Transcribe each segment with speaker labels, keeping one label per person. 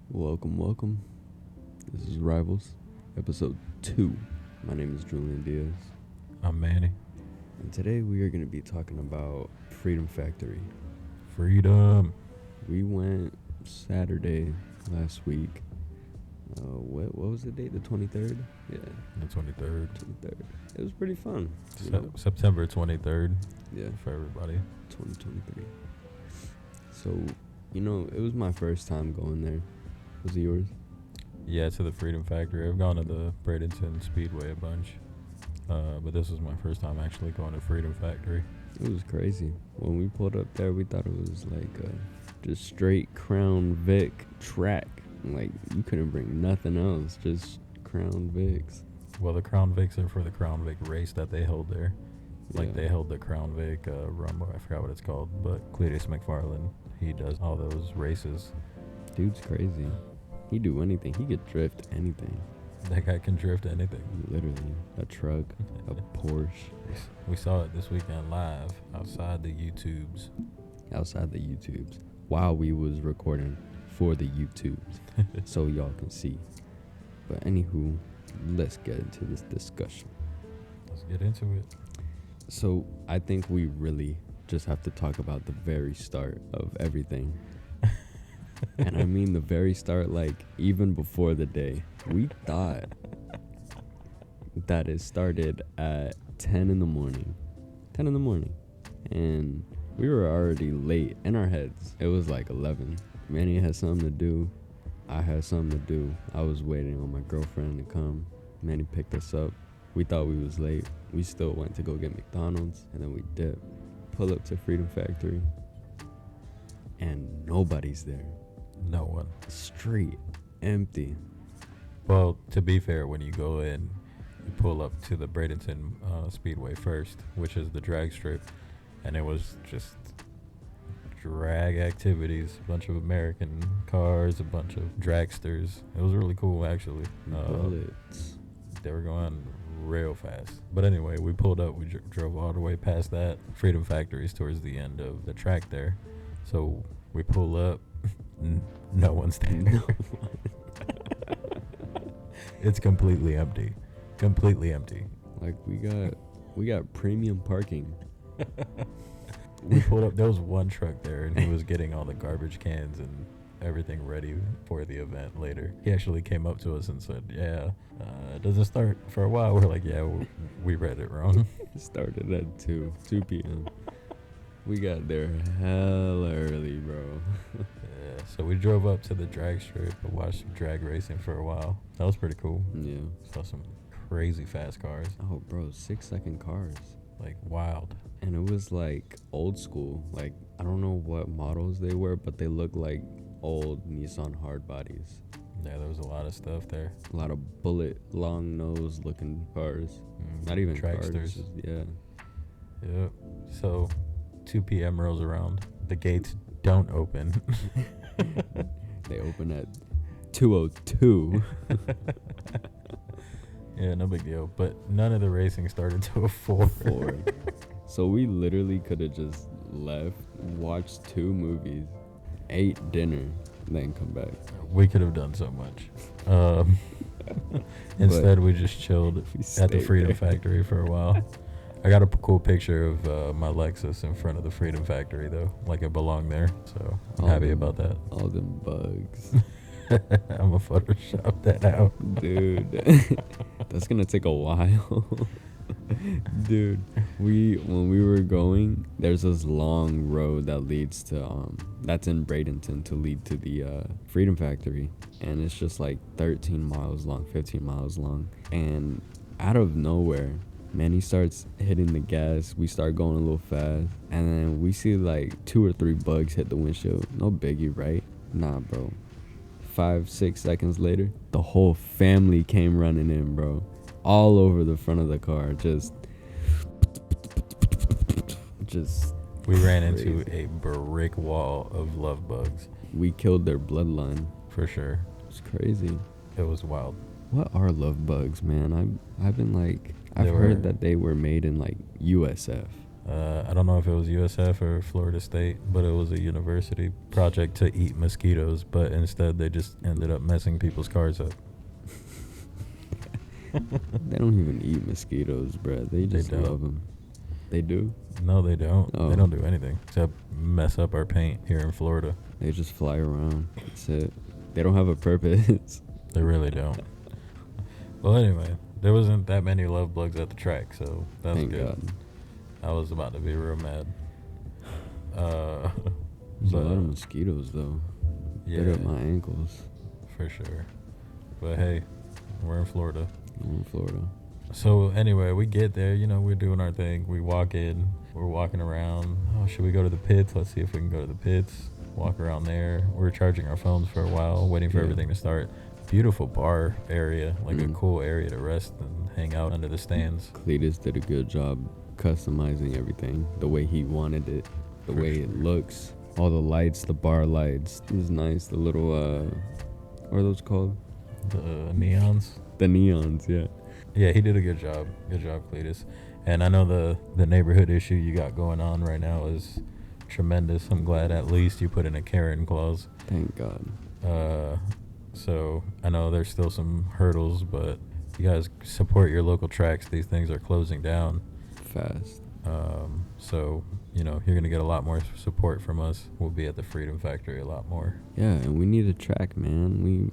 Speaker 1: Welcome. This is Rvlz, episode 2. My name is Julian Diaz,
Speaker 2: I'm Manny.
Speaker 1: and today we are going to be talking about Freedom Factory.
Speaker 2: Freedom.
Speaker 1: We went Saturday last week. What was the date? The 23rd? Yeah,
Speaker 2: The 23rd.
Speaker 1: 23rd. It was pretty fun. you know?
Speaker 2: September 23rd
Speaker 1: Yeah,
Speaker 2: for everybody.
Speaker 1: 2023. So, it was my first time going there. Was it yours?
Speaker 2: Yeah, to the Freedom Factory. I've gone to the Brkdwn Speedway a bunch. But this was my first time actually going to Freedom Factory.
Speaker 1: It was crazy. When we pulled up there, we thought it was like just straight Crown Vic track. Like, you couldn't bring nothing else, just Crown Vics.
Speaker 2: Well, the Crown Vics are for the Crown Vic race that they held there. Like,
Speaker 1: Yeah.
Speaker 2: they held the Crown Vic Rumble. I forgot what it's called. But Cletus McFarland, he does all those races.
Speaker 1: Dude's crazy. He do anything. He could drift anything.
Speaker 2: That guy can drift anything.
Speaker 1: Literally. A truck, a Porsche,
Speaker 2: We saw it this weekend live outside the YouTubes.
Speaker 1: outside the YouTubes. While we was recording for the YouTubes. So y'all can see. But anywho, let's get into this discussion.
Speaker 2: Let's get into it.
Speaker 1: So I think we really just have to talk about the very start of everything. And I mean the very start, like even before the day. We thought that it started at 10 in the morning. 10 in the morning. And we were already late in our heads. It was like 11. Manny had something to do. I had something to do. I was waiting on my girlfriend to come. Manny picked us up. We thought we was late. We still went to go get McDonald's, and then we dipped. Pull up to Freedom Factory, and nobody's there.
Speaker 2: No one.
Speaker 1: Straight empty.
Speaker 2: Well, to be fair, when you go in, you pull up to the Brkdwn Speedway first, which is the drag strip, and it was just drag activities, a bunch of American cars, a bunch of dragsters. It was really cool, actually.
Speaker 1: Bullets.
Speaker 2: They were going real fast. But anyway, we pulled up. We drove all the way past that. Freedom Factory's towards the end of the track there. So we pull up. No one's there.
Speaker 1: No.
Speaker 2: It's completely empty. Completely empty.
Speaker 1: Like we got premium parking.
Speaker 2: We pulled up. There was one truck there, and he was getting all the garbage cans and everything ready for the event later. He actually came up to us and said, "Yeah, it doesn't start for a while." We're like, "Yeah, we read it wrong."
Speaker 1: It started at 2 p.m. We got there hella early, bro.
Speaker 2: Yeah, so we drove up to the drag strip and watched some drag racing for a while. That was pretty cool.
Speaker 1: Yeah.
Speaker 2: Saw some crazy fast cars,
Speaker 1: Oh, bro, 6-second cars.
Speaker 2: like wild.
Speaker 1: And it was like old school. Like, I don't know what models they were, but they look like old Nissan hard bodies.
Speaker 2: Yeah, there was a lot of stuff there.
Speaker 1: A lot of bullet, long nose looking cars. Not even cars.
Speaker 2: dragsters.
Speaker 1: Just, yeah.
Speaker 2: Yep. So 2 p.m. rolls around. The gates don't open.
Speaker 1: They open at 2:02.
Speaker 2: Yeah, no big deal. But none of the racing started till 4.
Speaker 1: 4. So we literally could have just left, watched 2 movies, ate dinner, then come back.
Speaker 2: We could have done so much. Instead, we just chilled
Speaker 1: We
Speaker 2: at the
Speaker 1: stayed
Speaker 2: Freedom
Speaker 1: there.
Speaker 2: Factory for a while. I got a cool picture of my Lexus in front of the Freedom Factory, though. Like it belonged there. So I'm
Speaker 1: All
Speaker 2: happy
Speaker 1: them-
Speaker 2: about that.
Speaker 1: All them bugs.
Speaker 2: I'm going to Photoshop that out.
Speaker 1: Dude, that's gonna take a while. Dude, when we were going, there's this long road that leads to that's in Brkdwn to lead to the Freedom Factory, and it's just like 13 miles long, 15 miles long, and out of nowhere, Manny starts hitting the gas. We start going a little fast, and then we see like 2 or 3 bugs hit the windshield. No biggie, right? Nah, bro. 5-6 seconds later, the whole family came running in, bro. All over the front of the car. Just
Speaker 2: We ran
Speaker 1: crazy.
Speaker 2: into a brick wall of love bugs,
Speaker 1: We killed their bloodline.
Speaker 2: for sure.
Speaker 1: It's crazy.
Speaker 2: It was wild.
Speaker 1: What are love bugs, man? I've been like, I've
Speaker 2: They
Speaker 1: heard
Speaker 2: were-
Speaker 1: that they were made in like USF.
Speaker 2: I don't know if it was USF or Florida State, but it was a university project to eat mosquitoes, but instead they just ended up messing people's cars up.
Speaker 1: They don't even eat mosquitoes, bruh. They just
Speaker 2: don't.
Speaker 1: love them. They do?
Speaker 2: No, they don't.
Speaker 1: Oh.
Speaker 2: They don't do anything except mess up our paint here in Florida.
Speaker 1: They just fly around. That's it. They don't have a purpose.
Speaker 2: They really don't. Well, anyway, there wasn't that many love bugs at the track, so that's
Speaker 1: Thank
Speaker 2: good.
Speaker 1: God.
Speaker 2: I was about to be real mad.
Speaker 1: There's a lot of mosquitoes, though.
Speaker 2: Yeah,
Speaker 1: Bit up my ankles.
Speaker 2: for sure. But hey, we're in Florida.
Speaker 1: I'm in Florida.
Speaker 2: So anyway, we get there, we're doing our thing. We walk in, we're walking around. Oh, should we go to the pits? Let's see if we can go to the pits. Walk around there. We're charging our phones for a while, waiting for everything to start. Beautiful bar area, like a cool area to rest and hang out under the stands.
Speaker 1: Cletus did a good job customizing everything the way he wanted it, the way it looks. All the lights, the bar lights. It was nice. The little, what are those called?
Speaker 2: The neons.
Speaker 1: The neons, yeah.
Speaker 2: Yeah, he did a good job. Good job, Cletus. And I know the neighborhood issue you got going on right now is tremendous. I'm glad at least you put in a Karen clause.
Speaker 1: Thank God.
Speaker 2: So I know there's still some hurdles, but you guys support your local tracks. These things are closing down
Speaker 1: Fast.
Speaker 2: So you're gonna get a lot more support from us. We'll be at the Freedom Factory a lot more.
Speaker 1: Yeah, and we need a track, man. We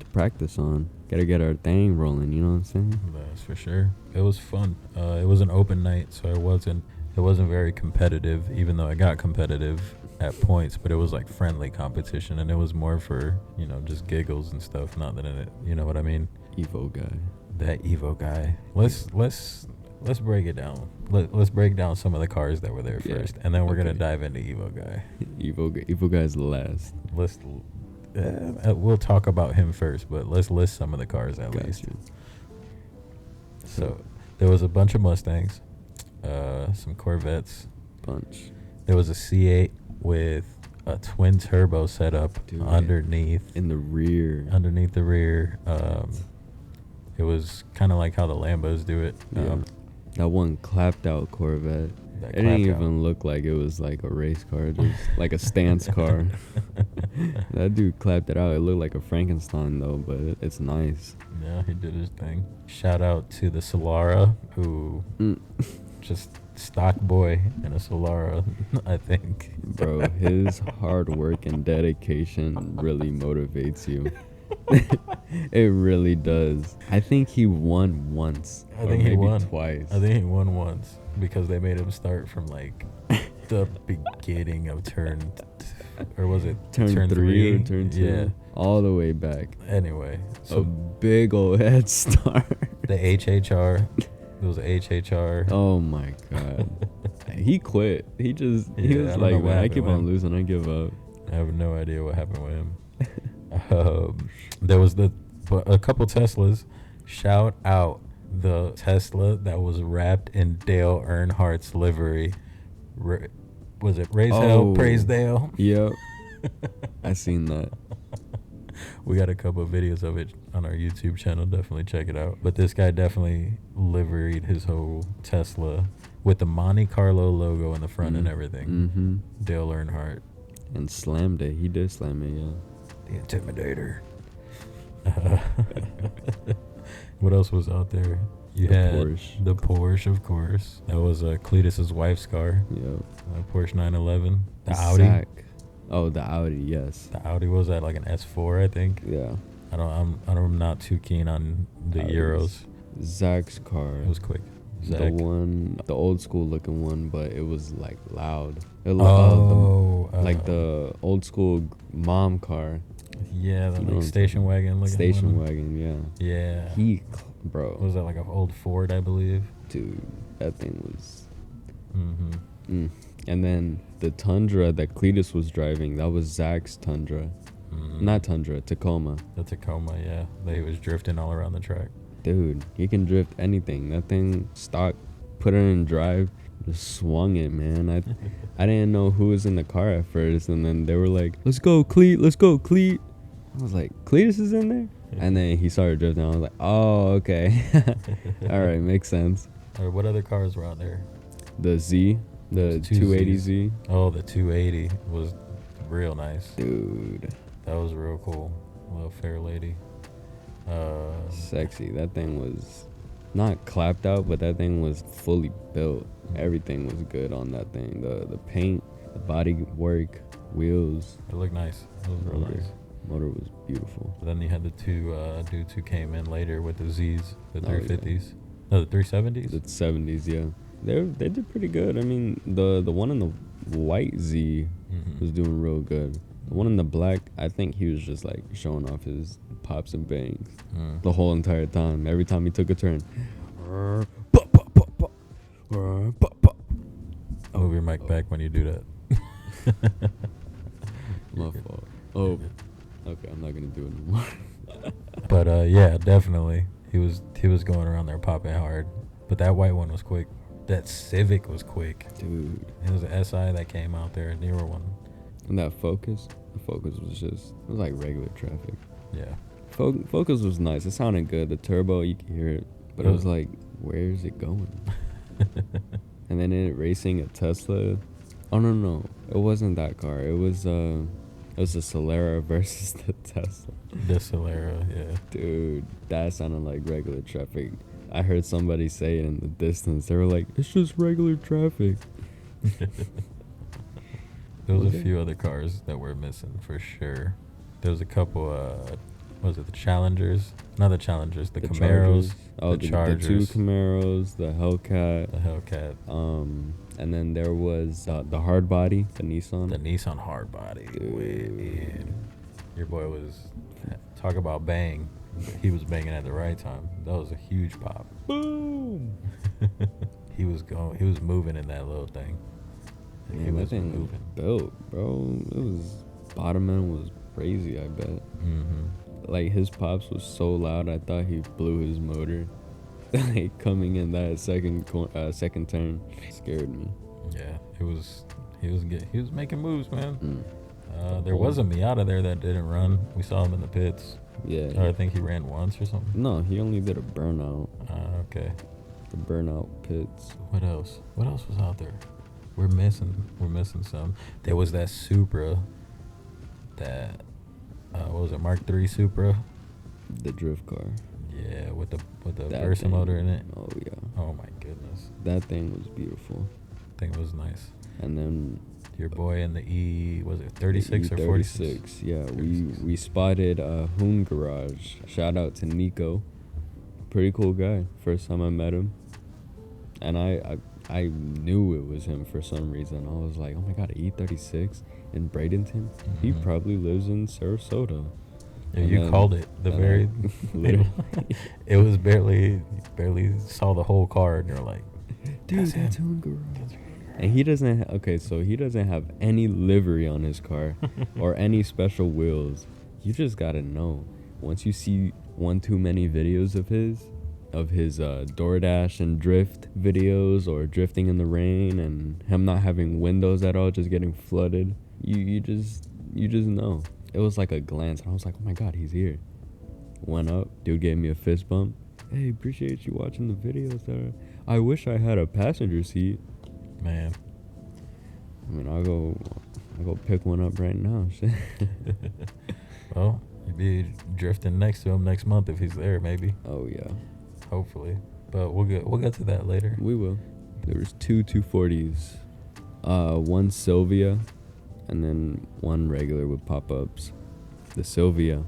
Speaker 1: to practice on. Gotta get our thing rolling, you know what I'm saying?
Speaker 2: That's for sure. It was fun. It was an open night, so it wasn't very competitive, even though I got competitive at points, but it was like friendly competition, and it was more for just giggles and stuff. Not that it, you know what I mean?
Speaker 1: Evo guy.
Speaker 2: That Evo guy. Let's break it down. Let's break down some of the cars that were there first, and then we're gonna dive into Evo guy.
Speaker 1: Evo guy's the last.
Speaker 2: We'll talk about him first, but let's list some of the cars at least.
Speaker 1: You.
Speaker 2: So there was a bunch of Mustangs, some Corvettes.
Speaker 1: Bunch.
Speaker 2: There was a C8 with a twin turbo setup underneath.
Speaker 1: In the rear.
Speaker 2: Underneath the rear. It was kind of like how the Lambos do it.
Speaker 1: Yeah. That one clapped out Corvette. It didn't even look like it was like a race car, just like a stance car. That dude clapped it out. It looked like a Frankenstein though, but it's nice.
Speaker 2: Yeah, he did his thing. Shout out to the Solara, who just stock boy in a Solara, I think.
Speaker 1: Bro, his hard work and dedication really motivates you. It really does. I think he won once.
Speaker 2: I think he won
Speaker 1: twice.
Speaker 2: I think he won once because they made him start from like the beginning of turn or was it
Speaker 1: turn 3 or turn 2?
Speaker 2: Yeah,
Speaker 1: all the way back.
Speaker 2: Anyway,
Speaker 1: so a big old head start.
Speaker 2: The HHR. There was a HHR.
Speaker 1: Oh my God. He quit. He was like, man, I keep on losing. I give up.
Speaker 2: I have no idea what happened with him. There was a couple Teslas. Shout out the Tesla that was wrapped in Dale Earnhardt's livery. Was it Raise Hell, Praise Dale?
Speaker 1: Yep. I seen that.
Speaker 2: We got a couple of videos of it on our YouTube channel. Definitely check it out. But this guy definitely liveried his whole Tesla with the Monte Carlo logo in the front and everything.
Speaker 1: Mm-hmm.
Speaker 2: Dale Earnhardt.
Speaker 1: And slammed it. He did slam it, yeah.
Speaker 2: The Intimidator. What else was out there? You had
Speaker 1: Porsche.
Speaker 2: The Porsche, of course. That was Cletus's wife's car.
Speaker 1: Yep.
Speaker 2: Porsche 911. The Audi.
Speaker 1: Zach. Oh, the Audi, yes.
Speaker 2: The Audi was at like an S4, I think.
Speaker 1: Yeah.
Speaker 2: I'm not too keen on the Euros.
Speaker 1: Zach's car.
Speaker 2: It was quick. Zach.
Speaker 1: The old school looking one, but it was like loud. It
Speaker 2: looked
Speaker 1: like the old school mom car.
Speaker 2: Yeah, the like station wagon looking
Speaker 1: Station
Speaker 2: one.
Speaker 1: wagon, yeah.
Speaker 2: Yeah.
Speaker 1: Bro.
Speaker 2: Was that like an old Ford, I believe?
Speaker 1: Dude, that thing was.
Speaker 2: Mm-hmm.
Speaker 1: And then the Tundra that Cletus was driving, that was Zach's Tundra. Not Tundra, Tacoma.
Speaker 2: The Tacoma, yeah. He was drifting all around the track.
Speaker 1: Dude, he can drift anything. That thing stock, put it in drive, just swung it, man. I didn't know who was in the car at first, and then they were like, let's go, Cleet, let's go, Cleet. I was like, Cletus is in there? And then he started drifting. I was like, oh, okay. All right, makes sense.
Speaker 2: What other cars were out there?
Speaker 1: The Z, The
Speaker 2: It was two
Speaker 1: 280Z.
Speaker 2: Oh, the 280 was real nice.
Speaker 1: Dude.
Speaker 2: That was real cool. Little fair lady.
Speaker 1: Sexy. That thing was not clapped out, but that thing was fully built. Everything was good on that thing. The paint, the body work, wheels.
Speaker 2: It looked nice. It was real
Speaker 1: Motor.
Speaker 2: nice.
Speaker 1: Motor was beautiful.
Speaker 2: But then you had the two dudes who came in later with the Z's, the
Speaker 1: Oh, yeah.
Speaker 2: 350s. No, the 370s?
Speaker 1: The 70s, yeah. They did pretty good. I mean, the one in the white Z was doing real good. The one in the black, I think he was just like showing off his pops and bangs the whole entire time. Every time he took a turn.
Speaker 2: Move your mic back when you do that.
Speaker 1: My fault. Oh, okay. I'm not gonna do it anymore.
Speaker 2: But yeah, definitely. He was going around there popping hard. But that white one was quick. That Civic was quick.
Speaker 1: Dude.
Speaker 2: It was an SI that came out there, a newer one.
Speaker 1: And that Focus, the Focus was just, it was like regular traffic.
Speaker 2: Yeah.
Speaker 1: Focus was nice. It sounded good. The turbo, you could hear it. But it was like, where is it going? And then it racing a Tesla. Oh, no. It wasn't that car. It was the Solera versus the Tesla.
Speaker 2: The Solera, yeah.
Speaker 1: Dude, that sounded like regular traffic. I heard somebody say it in the distance. They were like, it's just regular traffic.
Speaker 2: There was a few other cars that were missing for sure. There was a couple, what was it, the Challengers? Not the Challengers, the Camaros.
Speaker 1: Oh,
Speaker 2: the Chargers.
Speaker 1: The two Camaros, the Hellcat.
Speaker 2: The Hellcat.
Speaker 1: And then there was the hard body, the Nissan.
Speaker 2: The Nissan hard body.
Speaker 1: Dude.
Speaker 2: Your boy was, talk about bang. He was banging at the right time. That was a huge pop.
Speaker 1: Boom.
Speaker 2: He was moving in that little thing.
Speaker 1: Man,
Speaker 2: He
Speaker 1: that
Speaker 2: was
Speaker 1: thing was
Speaker 2: moving.
Speaker 1: built, bro. It was, bottom end was crazy, I bet.
Speaker 2: Mm-hmm.
Speaker 1: Like, his pops was so loud, I thought he blew his motor. Like, coming in that second turn scared me.
Speaker 2: Yeah, he was making moves, man. There
Speaker 1: Cool.
Speaker 2: was a Miata there that didn't run. We saw him in the pits.
Speaker 1: Yeah.
Speaker 2: Or I think he ran once or something.
Speaker 1: No, he only did a burnout.
Speaker 2: Okay.
Speaker 1: The burnout pits.
Speaker 2: What else? What else was out there? We're missing some. There was that Supra. That what was it? Mark III Supra.
Speaker 1: The drift car.
Speaker 2: Yeah, with the
Speaker 1: That
Speaker 2: Versa
Speaker 1: thing.
Speaker 2: motor in it.
Speaker 1: Oh, yeah.
Speaker 2: Oh my goodness.
Speaker 1: That thing was beautiful.
Speaker 2: Thing was nice.
Speaker 1: And then
Speaker 2: Your boy in the was it 36 or 46?
Speaker 1: 36. Yeah,
Speaker 2: 36.
Speaker 1: we spotted Hoon Garage. Shout out to Nico. Pretty cool guy. First time I met him. And I knew it was him for some reason. I was like, oh my god, E36 in Bradenton? He probably lives in Sarasota.
Speaker 2: Yeah,
Speaker 1: And
Speaker 2: you
Speaker 1: then-
Speaker 2: called it the very.
Speaker 1: Literally.
Speaker 2: It was barely saw the whole car, and you're like,
Speaker 1: Dude, that's Hoon Garage. And he doesn't. So he doesn't have any livery on his car or any special wheels. You just gotta know. Once you see one too many videos of his DoorDash and drift videos, or drifting in the rain, and him not having windows at all, just getting flooded, you just know. It was like a glance, and I was like, oh my god, he's here. Went up, dude gave me a fist bump. Hey, appreciate you watching the videos. I wish I had a passenger seat.
Speaker 2: man.
Speaker 1: I mean, I'll go pick one up right now. Shit.
Speaker 2: Well, you'd be drifting next to him next month if he's there, maybe.
Speaker 1: Oh yeah,
Speaker 2: Hopefully, but we'll get to that later.
Speaker 1: we will. There was two 240s, one Sylvia, and then one regular with pop-ups. The Sylvia,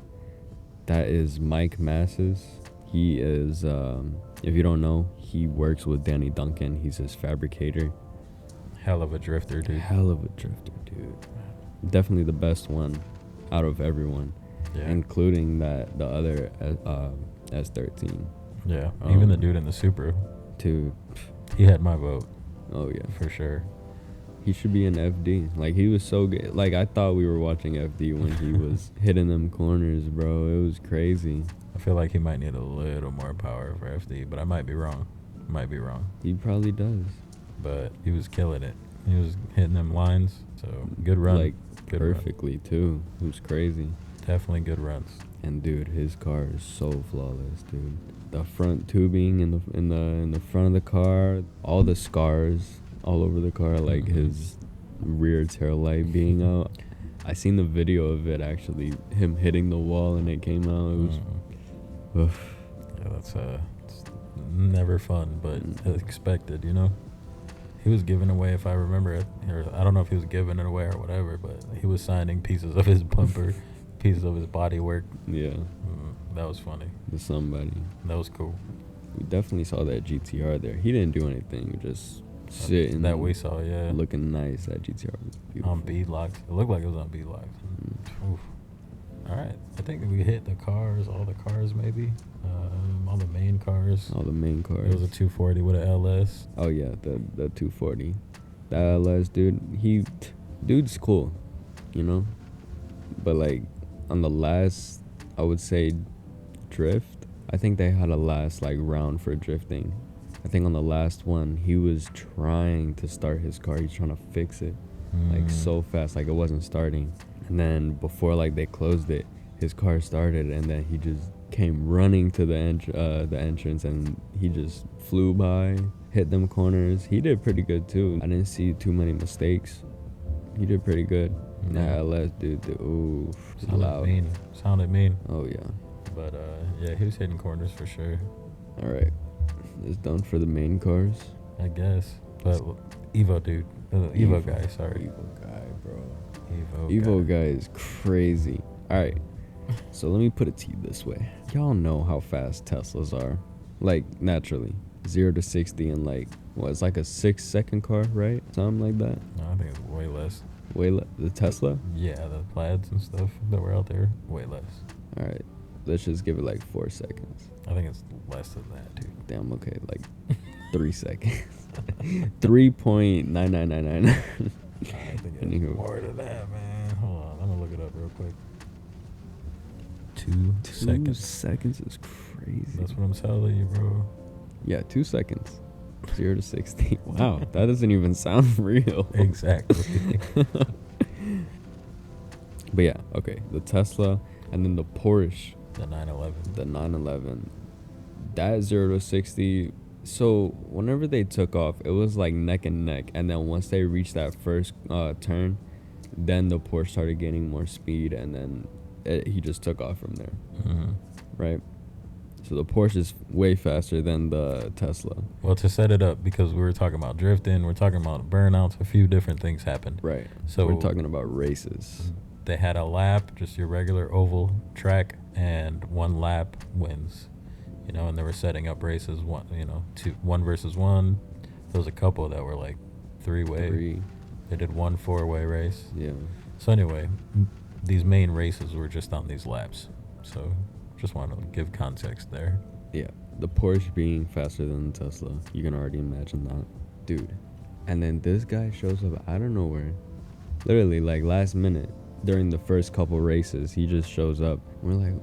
Speaker 1: that is Mike Mass's. He is, if you don't know, he works with Danny Duncan. He's his fabricator.
Speaker 2: Hell of a drifter, dude.
Speaker 1: Hell of a drifter, dude. Definitely the best one out of everyone,
Speaker 2: Yeah.
Speaker 1: including the other S13.
Speaker 2: Yeah. Even the
Speaker 1: Um,
Speaker 2: dude in the Supra,
Speaker 1: Dude,
Speaker 2: he had my vote
Speaker 1: oh yeah.
Speaker 2: for sure.
Speaker 1: He should be in FD. Like, he was so good. Like, I thought we were watching FD when he was hitting them corners, bro. It was crazy.
Speaker 2: I feel like he might need a little more power for FD, but I might be wrong.
Speaker 1: He probably does.
Speaker 2: But he was killing it. He was hitting them lines. So good run.
Speaker 1: Like,
Speaker 2: Good run.
Speaker 1: perfectly, too. It was crazy.
Speaker 2: Definitely good runs.
Speaker 1: And, dude, his car is so flawless, dude. The front tubing in the front of the car, all the scars, all over the car, like his rear tail light being out. I seen the video of it actually, him hitting the wall and it came out. It was
Speaker 2: yeah, that's it's never fun, but expected, you know. He was giving away, if I remember it, or I don't know if he was giving it away or whatever, but he was signing pieces of his bumper, pieces of his bodywork.
Speaker 1: Yeah.
Speaker 2: That was funny.
Speaker 1: To somebody.
Speaker 2: That was cool.
Speaker 1: We definitely saw that GTR there. He didn't do anything, just sitting.
Speaker 2: That we saw, yeah.
Speaker 1: Looking nice. That GTR was beautiful.
Speaker 2: On beadlocks. It looked like it was on beadlocks. Oof. All right. I think we hit the cars, all the cars maybe. All the main cars.
Speaker 1: All the main cars.
Speaker 2: It was a 240 with an LS.
Speaker 1: Oh, yeah, the 240. That LS, dude's cool, you know? But, like, on the last, I would say, drift, I think they had a last, like, round for drifting. I think on the last one, he was trying to start his car. He's trying to fix it, like, so fast, like, it wasn't starting. And then before, like, they closed it, his car started, and then he just came running to the entrance, and he just flew by, hit them corners. He did pretty good, too. I didn't see too many mistakes. He did pretty good. That LS, dude, ooh,
Speaker 2: Sounded mean.
Speaker 1: Oh, yeah.
Speaker 2: But, yeah, he was hitting corners for sure.
Speaker 1: All right. It's done for the main cars.
Speaker 2: I guess. But Evo, dude. Evo guy, sorry.
Speaker 1: Evo guy, bro.
Speaker 2: Evo
Speaker 1: guy is crazy. All right. So let me put it to you this way. Y'all know how fast Teslas are. Like, naturally. 0 to 60 in, like, it's like a 6-second car, right? Something like that.
Speaker 2: No, I think it's way less.
Speaker 1: The Tesla?
Speaker 2: Yeah, the plaids and stuff that were out there, way less.
Speaker 1: All right. Let's just give it like 4 seconds.
Speaker 2: I think it's less than that, dude.
Speaker 1: Damn, okay. Like 3 seconds. 3.9999.
Speaker 2: I think it's more than that, man. Hold on. I'm going to look it up real quick. 2 seconds.
Speaker 1: 2 seconds is crazy.
Speaker 2: That's what I'm telling you, bro.
Speaker 1: Yeah, 2 seconds. 0 to 60. Wow, that doesn't even sound real.
Speaker 2: Exactly.
Speaker 1: But yeah, okay. The Tesla and then the Porsche.
Speaker 2: The 911.
Speaker 1: The 911. That 0 to 60. So whenever they took off, it was like neck and neck. And then once they reached that first turn, then the Porsche started gaining more speed. And then he just took off from there. Right? So the Porsche is way faster than the Tesla.
Speaker 2: Well, to set it up, because we were talking about drifting, we're talking about burnouts, a few different things happened.
Speaker 1: Right.
Speaker 2: So
Speaker 1: we're talking about races.
Speaker 2: They had a lap, just your regular oval track, and 1 lap wins. You know, and they were setting up races, one versus one. There was a couple that were like 3-way. They did 1 4-way race.
Speaker 1: Yeah.
Speaker 2: So anyway, these main races were just on these laps. So just want to give context there.
Speaker 1: Yeah, the Porsche being faster than the Tesla, you can already imagine that, dude. And then this guy shows up out of nowhere, literally like last minute during the first couple races. He just shows up. We're like,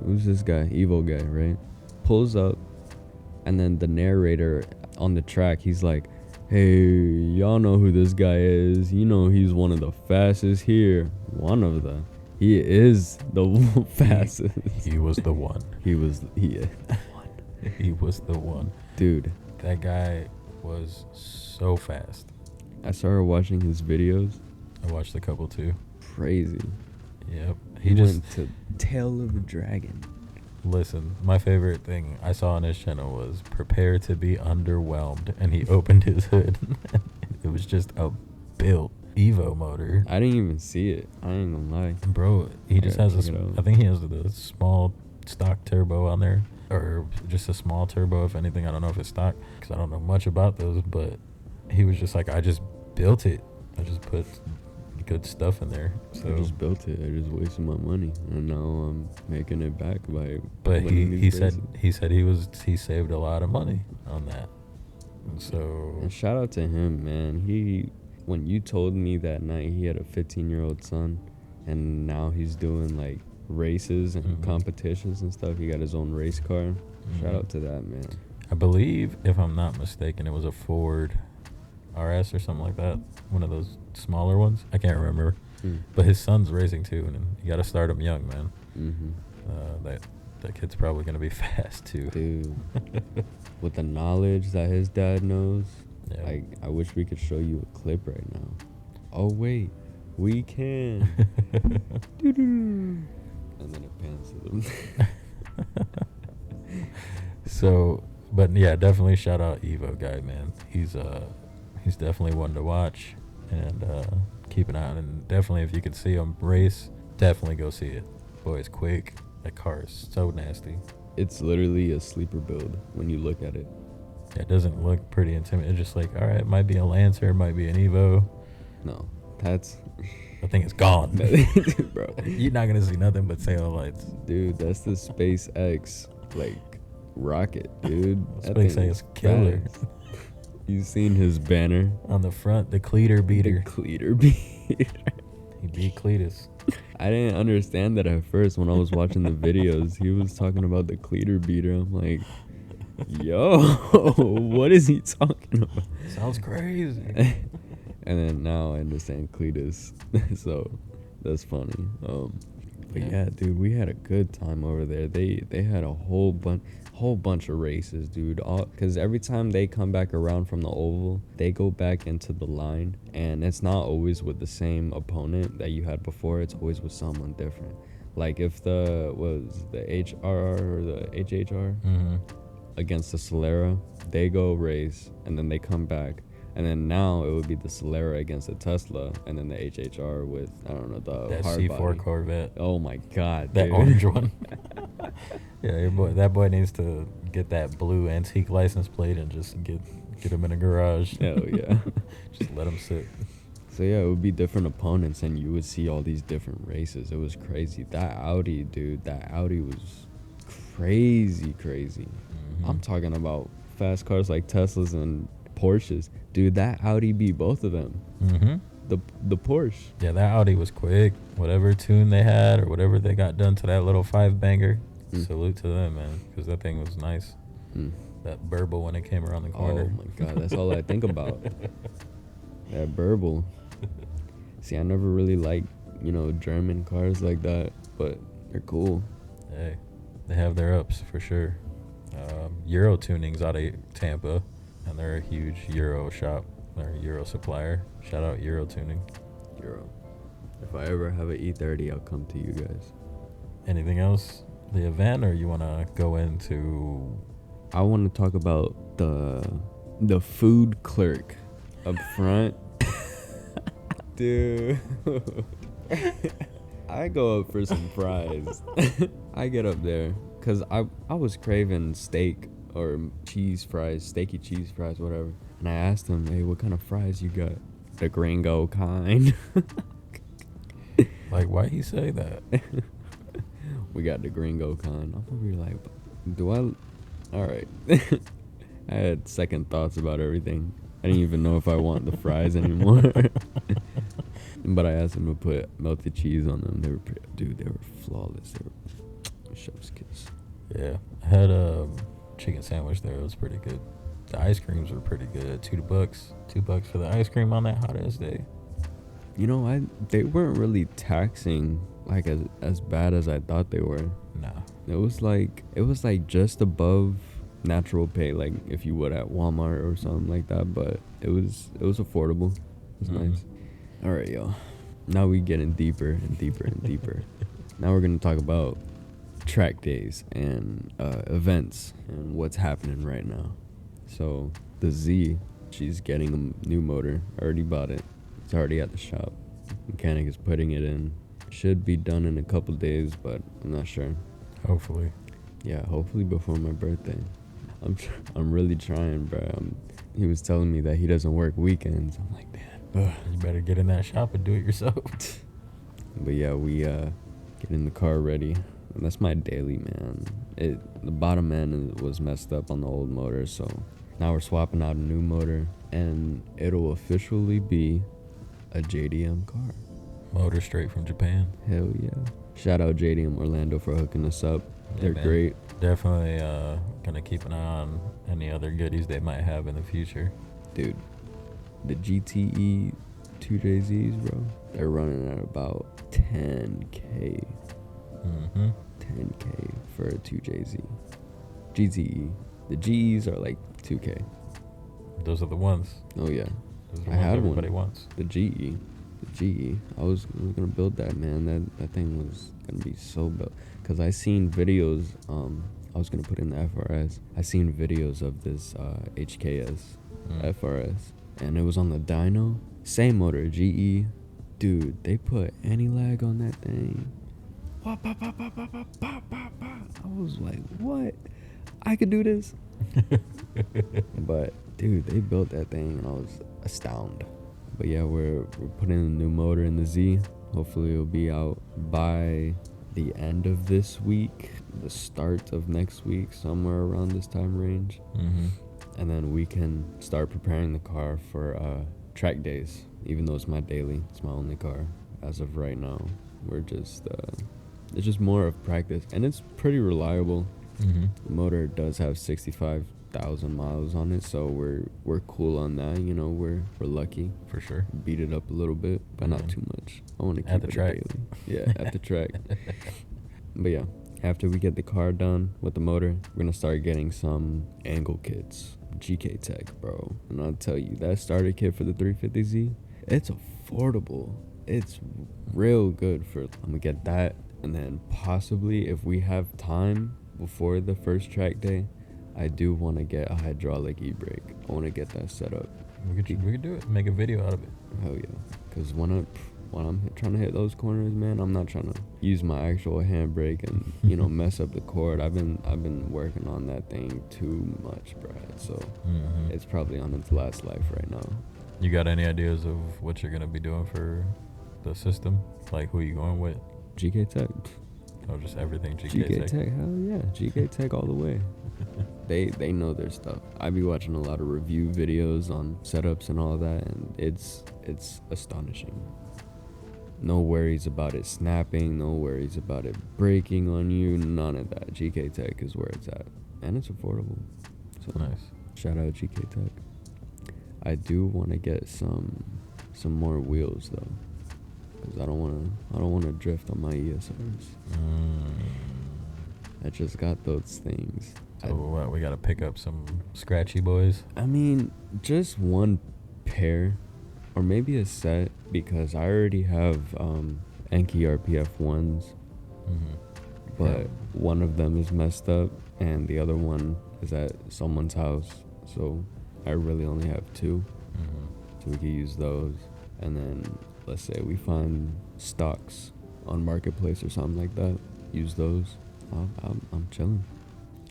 Speaker 1: who's this guy? Evo guy, right? Pulls up, and then the narrator on the track, he's like, hey, y'all know who this guy is. You know he's one of the fastest here. He is the fastest.
Speaker 2: He was the one.
Speaker 1: He is the one.
Speaker 2: He was the one.
Speaker 1: Dude.
Speaker 2: That guy was so fast.
Speaker 1: I started watching his videos.
Speaker 2: I watched a couple too.
Speaker 1: Crazy.
Speaker 2: Yep.
Speaker 1: He went to Tail of a Dragon.
Speaker 2: Listen, my favorite thing I saw on his channel was prepare to be underwhelmed. And he opened his hood. It was just a built Evo motor.
Speaker 1: I didn't even see it. I ain't gonna lie.
Speaker 2: Bro, he just has I think he has the small stock turbo on there. Or just a small turbo, if anything. I don't know if it's stock, because I don't know much about those. But he was just like, I just built it. I just put good stuff in there. So
Speaker 1: I just built it. I just wasted my money, and now I'm making it back by.
Speaker 2: But he said he saved a lot of money on that. And so
Speaker 1: and shout out to him, man. When you told me that night he had a 15-year-old son, and now he's doing like races and competitions and stuff. He got his own race car. Shout out to that, man.
Speaker 2: I believe, if I'm not mistaken, it was a Ford RS or something like that. One of those smaller ones. I can't remember. But his son's racing too, and you got to start him young, man. That kid's probably going to be fast too.
Speaker 1: Dude. With the knowledge that his dad knows.
Speaker 2: Yeah.
Speaker 1: I wish we could show you a clip right now. Oh wait, we can. Doo-doo. And then it pans to them.
Speaker 2: So, but yeah, definitely shout out Evo guy, man. He's definitely one to watch and keep an eye on. And definitely, if you can see him race, definitely go see it. Boy, it's quick. That car is so nasty.
Speaker 1: It's literally a sleeper build when you look at it.
Speaker 2: It doesn't look pretty intimidating. It's just like, all right, it might be a Lancer, it might be an Evo.
Speaker 1: No, that's
Speaker 2: I think it's gone.
Speaker 1: bro.
Speaker 2: You're not gonna see nothing but tail lights.
Speaker 1: Dude, that's the SpaceX like rocket, dude. That
Speaker 2: SpaceX
Speaker 1: thing is
Speaker 2: killer.
Speaker 1: fast. You seen his banner?
Speaker 2: On the front, the Cleater beater.
Speaker 1: The Cleater beater.
Speaker 2: He beat Cletus.
Speaker 1: I didn't understand that at first when I was watching the videos. He was talking about the Cleater beater. I'm like, yo, what is he talking about?
Speaker 2: Sounds crazy.
Speaker 1: And then now I understand Cletus. So that's funny. But yeah, dude, we had a good time over there. They had a whole bunch of races, dude. Because every time they come back around from the oval, they go back into the line, and it's not always with the same opponent that you had before. It's always with someone different. Like if the HRR or the HHR against the Solera, they go race and then they come back. And then now it would be the Solera against the Tesla, and then the HHR with, I don't know, the
Speaker 2: that
Speaker 1: hard
Speaker 2: C4
Speaker 1: body.
Speaker 2: Corvette.
Speaker 1: Oh my God,
Speaker 2: That
Speaker 1: dude.
Speaker 2: orange one. Yeah, that boy needs to get that blue antique license plate and just get him in a garage.
Speaker 1: Hell yeah.
Speaker 2: Just let him sit.
Speaker 1: So yeah, it would be different opponents, and you would see all these different races. It was crazy. That Audi, dude, was crazy.
Speaker 2: Mm-hmm.
Speaker 1: I'm talking about fast cars like Teslas and Porsches. Dude, that Audi beat both of them.
Speaker 2: Mm-hmm.
Speaker 1: The Porsche.
Speaker 2: Yeah, that Audi was quick. Whatever tune they had or whatever they got done to that little 5-banger, salute to them, man, because that thing was nice. That burble when it came around the corner.
Speaker 1: Oh my God, that's all I think about. That burble. See, I never really liked, German cars like that, but they're cool.
Speaker 2: Hey, they have their ups for sure. Euro Tuning's out of Tampa, and they're a huge Euro shop. They're a Euro supplier. Shout out Euro Tuning.
Speaker 1: Euro. If I ever have an E30, I'll come to you guys.
Speaker 2: Anything else? The event, or you want to go into?
Speaker 1: I want to talk about the food clerk up front. Dude. I go up for some fries. I get up there because I was craving steak or cheese fries, steaky cheese fries, whatever. And I asked him, hey, what kind of fries you got? The gringo kind.
Speaker 2: Like, why he say that?
Speaker 1: We got the gringo kind. I'm over here like, all right. I had second thoughts about everything. I didn't even know if I want the fries anymore. But I asked him to put melted cheese on them. They were flawless. They were chef's kiss.
Speaker 2: Yeah, I had a chicken sandwich there. It was pretty good. The ice creams were pretty good. $2 for the ice cream on that hot ass day.
Speaker 1: They weren't really taxing like as bad as I thought they were.
Speaker 2: Nah.
Speaker 1: It was like just above natural pay, like if you would at Walmart or something like that. But it was affordable. It was nice. All right, y'all. Now we getting deeper and deeper and deeper. Now we're gonna talk about track days and events and what's happening right now. So the Z, she's getting a new motor. I already bought it. It's already at the shop. Mechanic is putting it in. Should be done in a couple days, but I'm not sure.
Speaker 2: Hopefully.
Speaker 1: Yeah, hopefully before my birthday. I'm really trying, bro. He was telling me that he doesn't work weekends. I'm like, damn.
Speaker 2: You better get in that shop and do it yourself.
Speaker 1: But yeah, we getting the car ready. And that's my daily, man. The bottom end was messed up on the old motor, so now we're swapping out a new motor, and it'll officially be a JDM car.
Speaker 2: Motor straight from Japan.
Speaker 1: Hell yeah. Shout out JDM Orlando for hooking us up. They're great.
Speaker 2: Definitely gonna keep an eye on any other goodies they might have in the future.
Speaker 1: Dude, the GTE 2JZs, bro, they're running at about 10K. 10K for a 2JZ. GTE. The GEs are like 2K.
Speaker 2: Those are the ones.
Speaker 1: Oh yeah,
Speaker 2: Those are the
Speaker 1: I
Speaker 2: ones
Speaker 1: had
Speaker 2: everybody
Speaker 1: one.
Speaker 2: wants.
Speaker 1: The GE. The GE. I was gonna build that, man. That thing was gonna be so built. Cause I seen videos. I was gonna put in the FRS. I seen videos of this HKS FRS, and it was on the dyno. Same motor, GE. Dude, they put any lag on that thing. Wah, bah, bah, bah, bah, bah, bah, bah, bah. I was like, what? I could do this? But dude, they built that thing, and I was astounded. But yeah, we're putting a new motor in the Z. Hopefully it'll be out by the end of this week, the start of next week, somewhere around this time range. And then we can start preparing the car for track days. Even though it's my daily, it's my only car as of right now. We're just it's just more of practice, and it's pretty reliable. The motor does have 65,000 miles on it, so we're cool on that. You know, we're lucky.
Speaker 2: For sure.
Speaker 1: Beat it up a little bit, but not too much. I want to keep
Speaker 2: At the
Speaker 1: it
Speaker 2: track.
Speaker 1: daily. Yeah, at the track. But yeah, after we get the car done with the motor, we're gonna start getting some angle kits. GK Tech, bro. And I'll tell you, that starter kit for the 350Z, it's affordable. It's real good for. I'm gonna get that, and then possibly if we have time before the first track day, I do want to get a hydraulic e-brake. I want to get that set up.
Speaker 2: We could do it. Make a video out of it.
Speaker 1: Hell yeah. Because when I'm trying to hit those corners, man, I'm not trying to use my actual handbrake and, you know, mess up the cord. I've been working on that thing too much, Brad. So it's probably on its last life right now.
Speaker 2: You got any ideas of what you're gonna be doing for the system? Like who you going with?
Speaker 1: GK Tech.
Speaker 2: Oh, just everything
Speaker 1: GK Tech, hell yeah. GK Tech all the way. They know their stuff. I be watching a lot of review videos on setups and all that, and it's astonishing. No worries about it snapping, no worries about it breaking on you, none of that. GK Tech is where it's at, and it's affordable. So
Speaker 2: Nice.
Speaker 1: shout out GK Tech. I do want to get some more wheels though, because I don't want to drift on my ESRs. I just got those things.
Speaker 2: So what, we gotta pick up some scratchy boys.
Speaker 1: I mean, just one pair, or maybe a set, because I already have Enki RPF ones, but one of them is messed up, and the other one is at someone's house. So I really only have two, so we could use those. And then let's say we find stocks on Marketplace or something like that, use those. I'm chilling,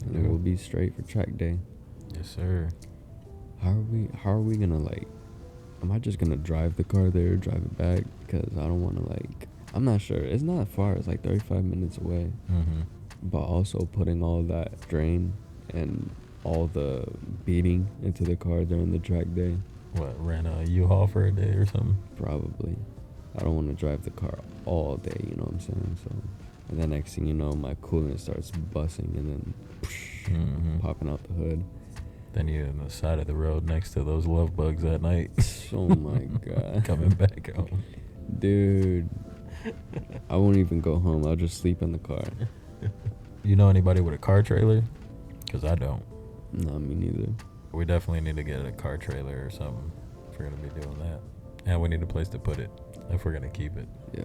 Speaker 1: and it will be straight for track day.
Speaker 2: Yes, sir.
Speaker 1: How are we gonna, like, am I just gonna drive the car there, drive it back? Because I don't want to, like, I'm not sure. It's not far. It's like 35 minutes away. But also putting all that drain and all the beating into the car during the track day.
Speaker 2: What, rent a U-Haul for a day or something?
Speaker 1: Probably. I don't want to drive the car all day, you know what I'm saying? So, and then next thing you know, my coolant starts busting and then popping out the hood.
Speaker 2: Then you're on the side of the road next to those love bugs at night.
Speaker 1: Oh my God.
Speaker 2: Coming back home.
Speaker 1: Dude. I won't even go home. I'll just sleep in the car.
Speaker 2: You know anybody with a car trailer? Because I don't.
Speaker 1: No, me neither.
Speaker 2: We definitely need to get a car trailer or something if we're going to be doing that. And we need a place to put it if we're going to keep it.
Speaker 1: Yeah.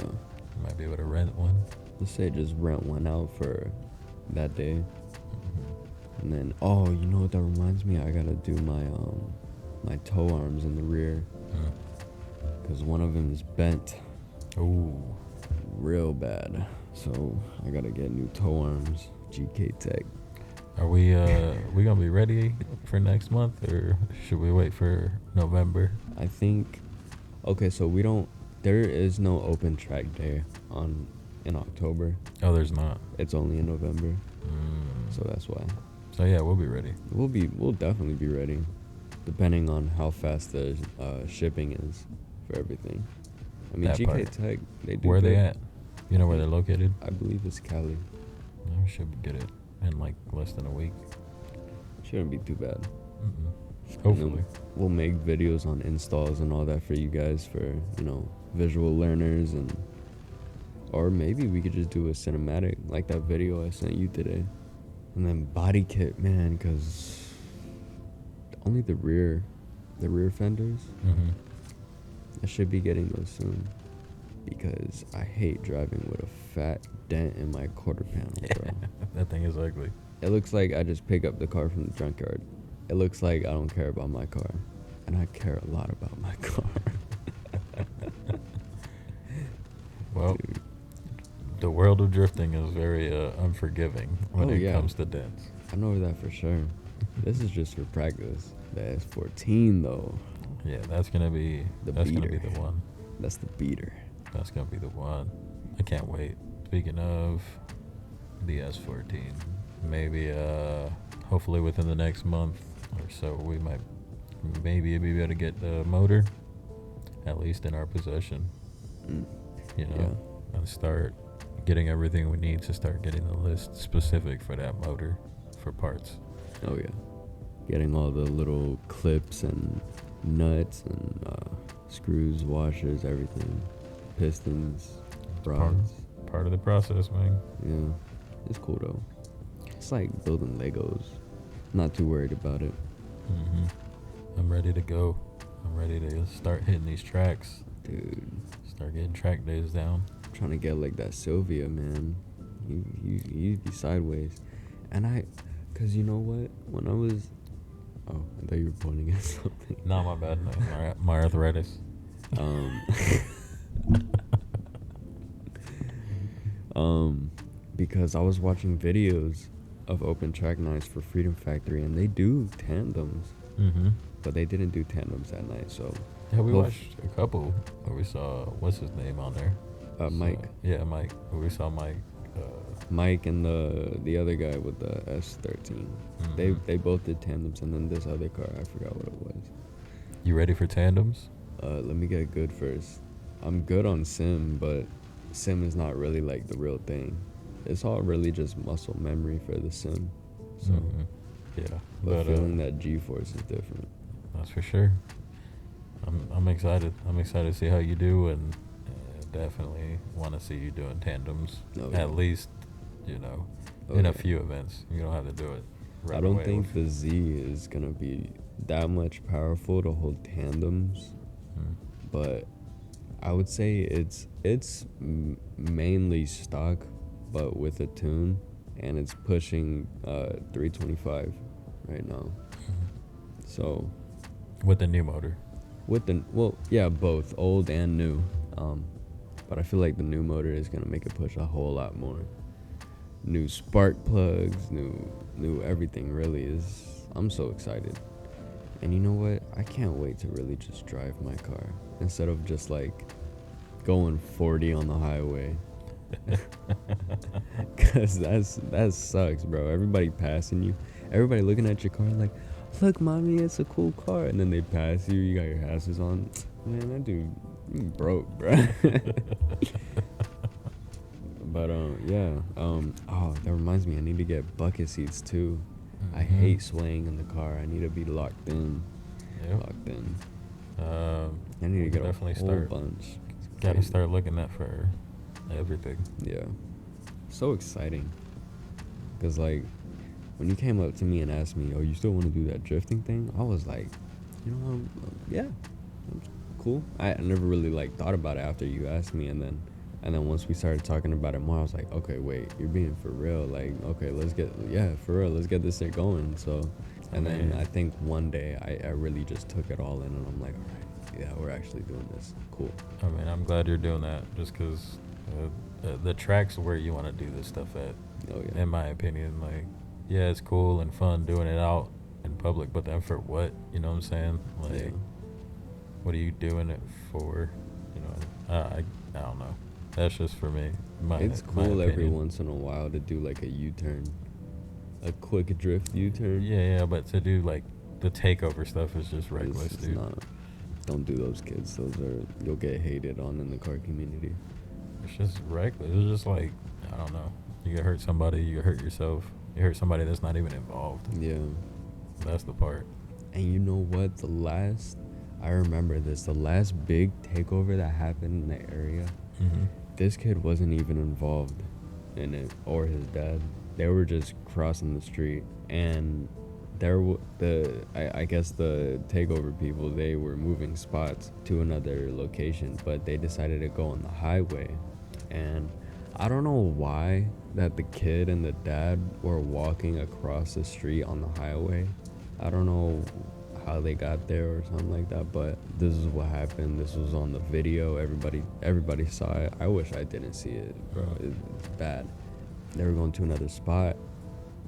Speaker 2: We might be able to rent one.
Speaker 1: Let's say just rent one out for that day. And then, oh, you know what that reminds me? I gotta do my toe arms in the rear, because one of them is bent.
Speaker 2: Ooh.
Speaker 1: Real bad. So I gotta get new toe arms. GK Tech.
Speaker 2: Are we gonna be ready for next month, or should we wait for November?
Speaker 1: I think. Okay, so there is no open track day in October.
Speaker 2: Oh, there's not.
Speaker 1: It's only in November. So that's why.
Speaker 2: So yeah, we'll be ready.
Speaker 1: We'll definitely be ready, depending on how fast the shipping is for everything. I mean,
Speaker 2: That
Speaker 1: GK
Speaker 2: part.
Speaker 1: Tech, they do.
Speaker 2: Where are
Speaker 1: good.
Speaker 2: they at? You know where they're located?
Speaker 1: I believe it's Cali.
Speaker 2: We should get it in like less than a week.
Speaker 1: Shouldn't be too bad.
Speaker 2: Hopefully.
Speaker 1: And then we'll make videos on installs and all that for you guys, for, you know, visual learners, and or maybe we could just do a cinematic like that video I sent you today. And then body kit, man, because only the rear The rear fenders.
Speaker 2: Mm-hmm.
Speaker 1: I should be getting those soon because I hate driving with a fat dent in my quarter panel, bro.
Speaker 2: That thing is ugly.
Speaker 1: It looks like I just pick up the car from the junkyard. It looks like I don't care about my car, and I care a lot about my car.
Speaker 2: Well,
Speaker 1: Dude.
Speaker 2: the world of drifting is very unforgiving when it comes to dents.
Speaker 1: I know that for sure. This is just for practice. The S14 though.
Speaker 2: Yeah, that's gonna be
Speaker 1: The
Speaker 2: gonna be
Speaker 1: beater.
Speaker 2: the one.
Speaker 1: That's the beater.
Speaker 2: That's gonna be the one. I can't wait. Speaking of the S14, maybe hopefully within the next month or so we might maybe be able to get the motor at least in our possession.
Speaker 1: Mm.
Speaker 2: You know, and start getting everything we need to start getting the list specific for that motor for parts.
Speaker 1: Oh yeah. Getting all the little clips and nuts and screws, washers, everything, pistons, rods.
Speaker 2: Part of the process, man.
Speaker 1: Yeah, it's cool though. It's like building Legos. Not too worried about it.
Speaker 2: Mm-hmm. I'm ready to go. I'm ready to start hitting these tracks.
Speaker 1: Dude,
Speaker 2: Start getting track days down.
Speaker 1: I'm trying to get like that Sylvia, man. You'd be sideways. And cause you know what? When I was, oh, I thought you were pointing at something.
Speaker 2: No, my bad. No, my arthritis.
Speaker 1: Because I was watching videos of open track nights for Freedom Factory, and they do tandems,
Speaker 2: Mm-hmm.
Speaker 1: but they didn't do tandems that night. So
Speaker 2: Yeah, we
Speaker 1: Well,
Speaker 2: watched a couple. We saw what's his name on there.
Speaker 1: Mike,
Speaker 2: Yeah, Mike. We saw Mike.
Speaker 1: Mike, and the other guy with the S13.
Speaker 2: Mhm.
Speaker 1: They both did tandems, and then this other car, I forgot what it was.
Speaker 2: You ready for tandems?
Speaker 1: Let me get good first. I'm good on sim, but sim is not really like the real thing. It's all really just muscle memory for the sim. So,
Speaker 2: Mhm. Yeah,
Speaker 1: but feeling that G-force is different.
Speaker 2: that's for sure. I'm excited. I'm excited to see how you do, and definitely want to see you doing tandems.
Speaker 1: Oh, yeah.
Speaker 2: At least, you know,
Speaker 1: Oh,
Speaker 2: in a
Speaker 1: yeah.
Speaker 2: few events. You don't have to do it. Right
Speaker 1: I don't
Speaker 2: away
Speaker 1: think
Speaker 2: with-
Speaker 1: the Z is gonna be that much powerful to hold tandems,
Speaker 2: Mm.
Speaker 1: but I would say it's mainly stock, but with a tune, and it's pushing 325 right now. So
Speaker 2: With the new motor.
Speaker 1: both old and new. But I feel like the new motor is gonna make it push a whole lot more. New spark plugs, new everything really is. I'm so excited. And you know what? I can't wait to really just drive my car instead of just like going 40 on the highway. Cause that sucks, bro. Everybody passing you, everybody looking at your car like, look, mommy, it's a cool car, and then they pass you. You got your hazards on. Man, that dude you broke, bro. But oh, that reminds me, I need to get bucket seats too. I
Speaker 2: Mhm.
Speaker 1: hate swaying in the car. I need to be locked in.
Speaker 2: Yep.
Speaker 1: Locked in. I
Speaker 2: We
Speaker 1: need to
Speaker 2: can
Speaker 1: get a
Speaker 2: definitely
Speaker 1: whole
Speaker 2: start.
Speaker 1: bunch. It's
Speaker 2: Gotta
Speaker 1: crazy.
Speaker 2: start looking at for everything.
Speaker 1: Yeah. So exciting. Cause like, when you came up to me and asked me, "Oh, you still want to do that drifting thing?" I was like, you know, yeah, that's cool. I never really like thought about it after you asked me, and then once we started talking about it more, I was like, okay, wait, you're being for real. Like, okay, let's get this thing going. So, and then I think one day I really just took it all in, and I'm like, all right, yeah, we're actually doing this. Cool.
Speaker 2: I mean, I'm glad you're doing that just because the track's where you want to do this stuff at,
Speaker 1: Oh yeah.
Speaker 2: in my opinion. Like, yeah, it's cool and fun doing it out in public, but then for what? You know what I'm saying? Like,
Speaker 1: Yeah.
Speaker 2: what are you doing it for? You know, I don't know. That's just for me.
Speaker 1: It's
Speaker 2: my
Speaker 1: cool every
Speaker 2: opinion.
Speaker 1: once in a while to do like a U-turn, a quick drift U-turn.
Speaker 2: Yeah, but to do like the takeover stuff is just
Speaker 1: It's
Speaker 2: reckless, dude.
Speaker 1: not. Don't do those, kids. You'll get hated on in the car community.
Speaker 2: It's just reckless. It's just like, I don't know. You could hurt somebody, you could hurt yourself. You hurt somebody that's not even involved.
Speaker 1: Yeah.
Speaker 2: That's the part.
Speaker 1: And you know what? I remember this. The last big takeover that happened in the area,
Speaker 2: Mm-hmm.
Speaker 1: this kid wasn't even involved in it, or his dad. They were just crossing the street, and I guess the takeover people, they were moving spots to another location, but they decided to go on the highway. And I don't know why that the kid and the dad were walking across the street on the highway. I don't know how they got there or something like that, but this is what happened. This was on the video. Everybody saw it. I wish I didn't see it, bro. It's bad. They were going to another spot,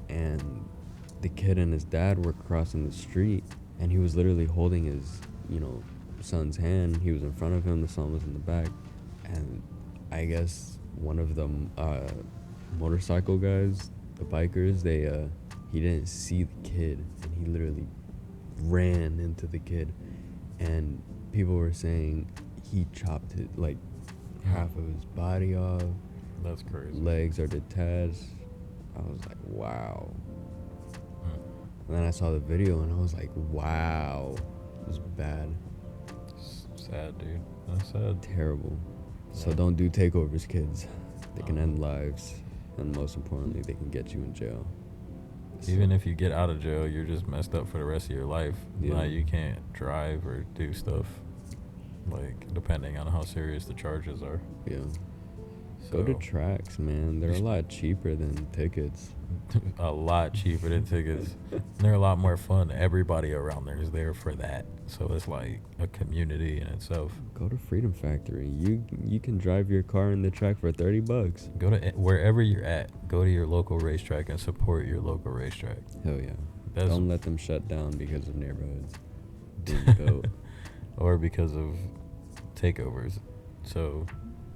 Speaker 1: and the kid and his dad were crossing the street, and he was literally holding his, son's hand. He was in front of him. The son was in the back, and I guess one of the motorcycle guys, the bikers, he didn't see the kid, and he literally ran into the kid, and people were saying he chopped it like half of his body off.
Speaker 2: That's crazy.
Speaker 1: Legs are detached. I was like, wow. And then I saw the video and I was like, wow. It was bad.
Speaker 2: Sad, dude. That's sad.
Speaker 1: Terrible.
Speaker 2: Yeah.
Speaker 1: So don't do takeovers, kids. They can end lives, and most importantly, they can get you in jail.
Speaker 2: Even if you get out of jail, you're just messed up for the rest of your life.
Speaker 1: Yeah.
Speaker 2: Like, you can't drive or do stuff, like, depending on how serious the charges are.
Speaker 1: Yeah.
Speaker 2: So,
Speaker 1: Go to tracks, man. They're a lot cheaper than tickets.
Speaker 2: a lot cheaper than tickets. They're a lot more fun. Everybody around there is there for that. So it's like a community in itself.
Speaker 1: Go to Freedom Factory. You can drive your car in the track for $30.
Speaker 2: Go to wherever you're at. Go to your local racetrack and support your local racetrack.
Speaker 1: Hell yeah.
Speaker 2: That's
Speaker 1: Don't let them shut down because of neighborhoods. Being built.
Speaker 2: or because of takeovers. So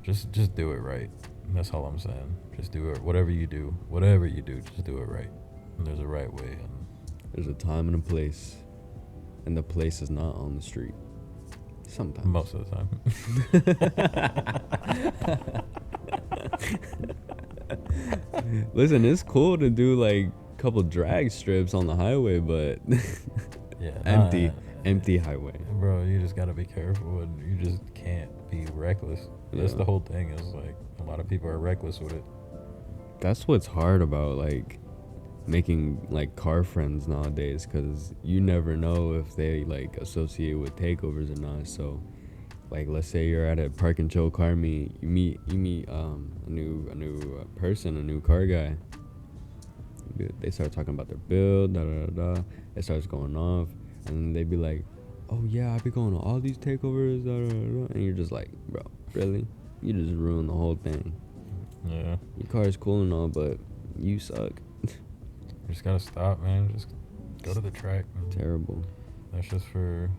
Speaker 2: just do it right. That's all I'm saying. Just do it. Whatever you do, just do it right. And there's a right way. And
Speaker 1: there's a time and a place, and the place is not on the street. Sometimes.
Speaker 2: Most of the
Speaker 1: time. Listen, it's cool to do like a couple drag strips on the highway, but
Speaker 2: yeah,
Speaker 1: empty highway.
Speaker 2: Bro, you just gotta be careful, and you just can't be reckless. That's the whole thing. Is like a lot of people are reckless with it.
Speaker 1: That's what's hard about like making like car friends nowadays, because you never know if they like associate with takeovers or not. So like, let's say you're at a park and chill car meet, you meet a new person, a new car guy. They start talking about their build, it starts going off, and they be like, oh yeah, I be going to all these takeovers, and you're just like, bro, really? You just ruined the whole thing.
Speaker 2: Yeah.
Speaker 1: Your car is cool and all, but you suck.
Speaker 2: You just gotta stop, man. Just go to the track.
Speaker 1: Terrible.
Speaker 2: That's just for,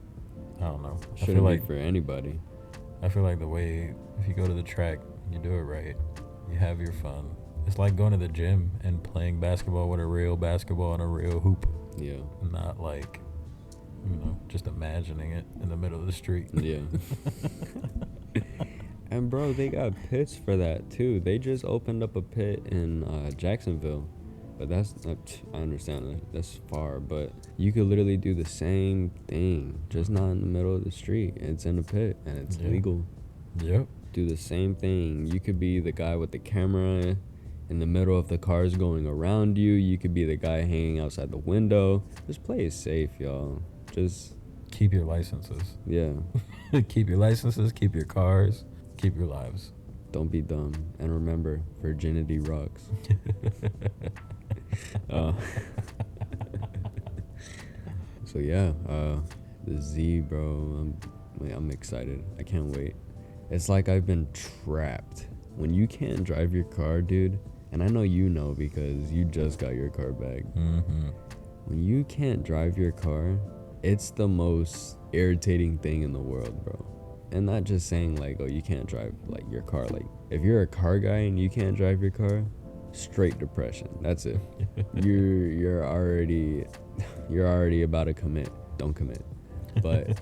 Speaker 2: I don't know.
Speaker 1: Shouldn't be for anybody.
Speaker 2: I feel like the way, if you go to the track, you do it right. You have your fun. It's like going to the gym and playing basketball with a real basketball and a real hoop.
Speaker 1: Yeah.
Speaker 2: Not like, just imagining it in the middle of the street.
Speaker 1: Yeah. And bro, they got pits for that too. They just opened up a pit in Jacksonville, but I understand that's far, but you could literally do the same thing, just not in the middle of the street. It's in a pit and it's legal.
Speaker 2: Yep.
Speaker 1: Do the same thing. You could be the guy with the camera in the middle of the cars going around you. You could be the guy hanging outside the window. Just play it safe, y'all. Just
Speaker 2: keep your licenses.
Speaker 1: Yeah.
Speaker 2: Keep your licenses, keep your cars, keep your lives.
Speaker 1: Don't be dumb. And remember, virginity rocks. So yeah, the Z, bro, I'm excited. I can't wait. It's like I've been trapped. When you can't drive your car, dude, and I know you know because you just got your car back.
Speaker 2: Mm-hmm.
Speaker 1: When you can't drive your car, it's the most irritating thing in the world, bro. And not just saying like, oh, you can't drive like your car. Like, if you're a car guy and you can't drive your car, straight depression. That's it. You're already about to commit. Don't commit. But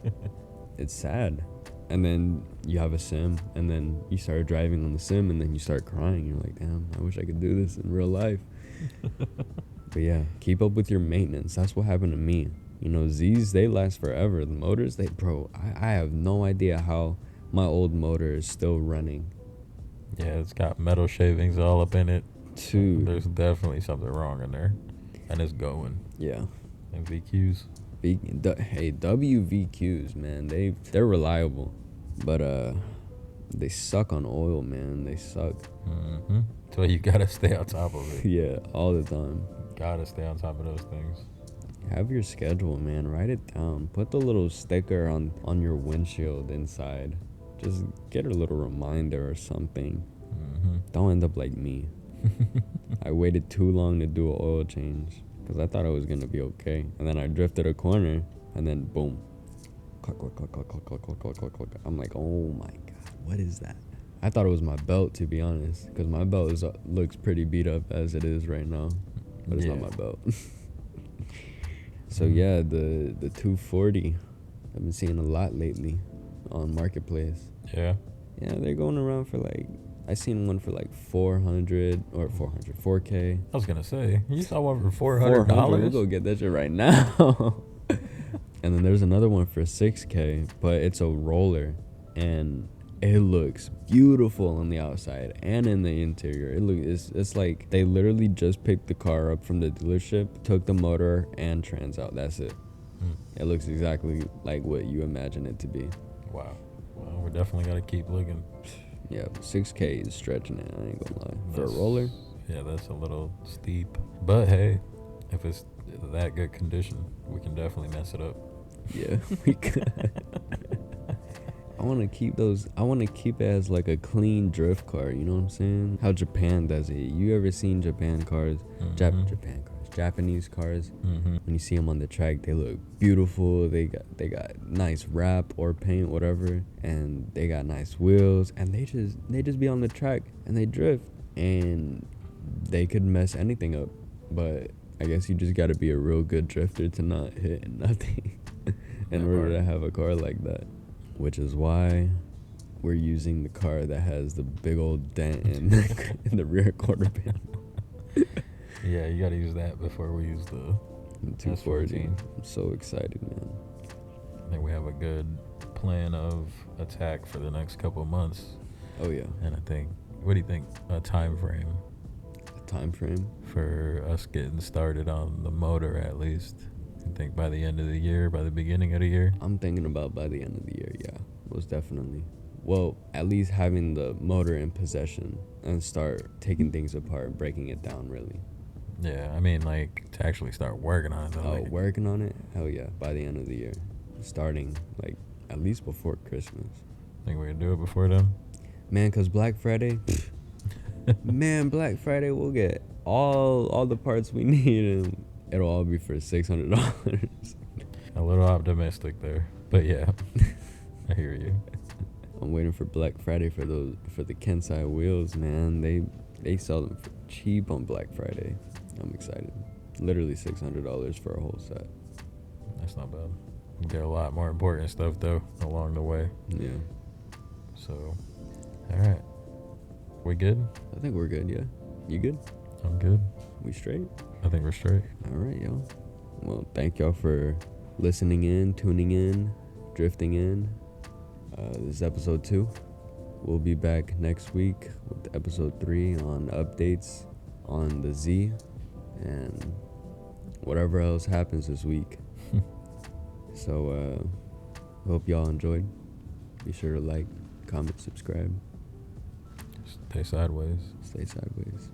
Speaker 1: it's sad. And then you have a sim, and then you start driving on the sim, and then you start crying. You're like, damn, I wish I could do this in real life. But yeah, keep up with your maintenance. That's what happened to me. Zs, they last forever. The motors, I have no idea how my old motor is still running.
Speaker 2: Yeah, it's got metal shavings all up in it.
Speaker 1: Too.
Speaker 2: There's definitely something wrong in there. And it's going.
Speaker 1: Yeah.
Speaker 2: And VQs.
Speaker 1: Hey, WVQs, man, they're reliable, but they suck on oil, man. They suck.
Speaker 2: Mm-hmm. So you gotta stay on top of it.
Speaker 1: Yeah, all the time.
Speaker 2: Gotta stay on top of those things.
Speaker 1: Have your schedule, man. Write it down. Put the little sticker on your windshield inside. Just get a little reminder or something.
Speaker 2: Mm-hmm.
Speaker 1: Don't end up like me. I waited too long to do an oil change because I thought I was gonna be okay, and then I drifted a corner, and then boom, cluck, cluck, cluck, cluck, cluck, cluck, cluck, cluck, cluck, cluck. I'm like, oh my god, what is that? I thought it was my belt, to be honest, because my belt looks pretty beat up as it is right now, but it's not my belt. So yeah, the 240, I've been seeing a lot lately on Marketplace.
Speaker 2: Yeah.
Speaker 1: Yeah, they're going around for like, I seen one for like 4K.
Speaker 2: I was gonna say, you saw one for $400.
Speaker 1: We'll go get that shit right now. And then there's another one for 6K, but it's a roller, and it looks beautiful on the outside and in the interior. It's like they literally just picked the car up from the dealership, took the motor and trans out. That's it. It looks exactly like what you imagine it to be.
Speaker 2: Wow. Well, we're definitely gotta keep looking.
Speaker 1: Yeah, 6K is stretching it, I ain't gonna lie. For a roller?
Speaker 2: Yeah, that's a little steep. But hey, if it's that good condition, we can definitely mess it up.
Speaker 1: Yeah, we could. I want to keep it as like a clean drift car, you know what I'm saying? How Japan does it. You ever seen Japan cars? Japanese cars.
Speaker 2: Mm-hmm.
Speaker 1: When you see them on the track, they look beautiful. They got nice wrap or paint, whatever, and they got nice wheels, and they just be on the track and they drift, and they could mess anything up. But I guess you just got to be a real good drifter to not hit nothing in order to have a car like that. Which is why we're using the car that has the big old dent in the rear quarter panel.
Speaker 2: Yeah, you gotta use that before we use the
Speaker 1: 240. I'm so excited, man.
Speaker 2: I think we have a good plan of attack for the next couple of months.
Speaker 1: Oh yeah.
Speaker 2: And I think, what do you think, a time frame?
Speaker 1: A time frame?
Speaker 2: For us getting started on the motor, at least. I think by the end of the year, by the beginning of the year.
Speaker 1: I'm thinking about by the end of the year, yeah. Most definitely. Well, at least having the motor in possession and start taking things apart and breaking it down, really.
Speaker 2: Yeah, I mean, like, to actually start working on it, though.
Speaker 1: Oh, working on it? Hell yeah, by the end of the year. Starting, like, at least before Christmas.
Speaker 2: Think we can do it before then?
Speaker 1: Man, because Black Friday, Black Friday, we'll get all the parts we need, and it'll all be for $600.
Speaker 2: A little optimistic there, but yeah, I hear you.
Speaker 1: I'm waiting for Black Friday for the Kensai wheels, man. They sell them for cheap on Black Friday. I'm excited. Literally $600 for a whole set.
Speaker 2: That's not bad. We get a lot more important stuff though along the way.
Speaker 1: Yeah.
Speaker 2: So, all right, we good?
Speaker 1: I think we're good. Yeah. You good?
Speaker 2: I'm good.
Speaker 1: We straight?
Speaker 2: I think we're straight.
Speaker 1: All right, y'all. Well, thank y'all for listening in, tuning in, drifting in. This is episode 2. We'll be back next week with episode 3 on updates on the Z and whatever else happens this week. So, hope y'all enjoyed. Be sure to like, comment, subscribe.
Speaker 2: Stay sideways.
Speaker 1: Stay sideways.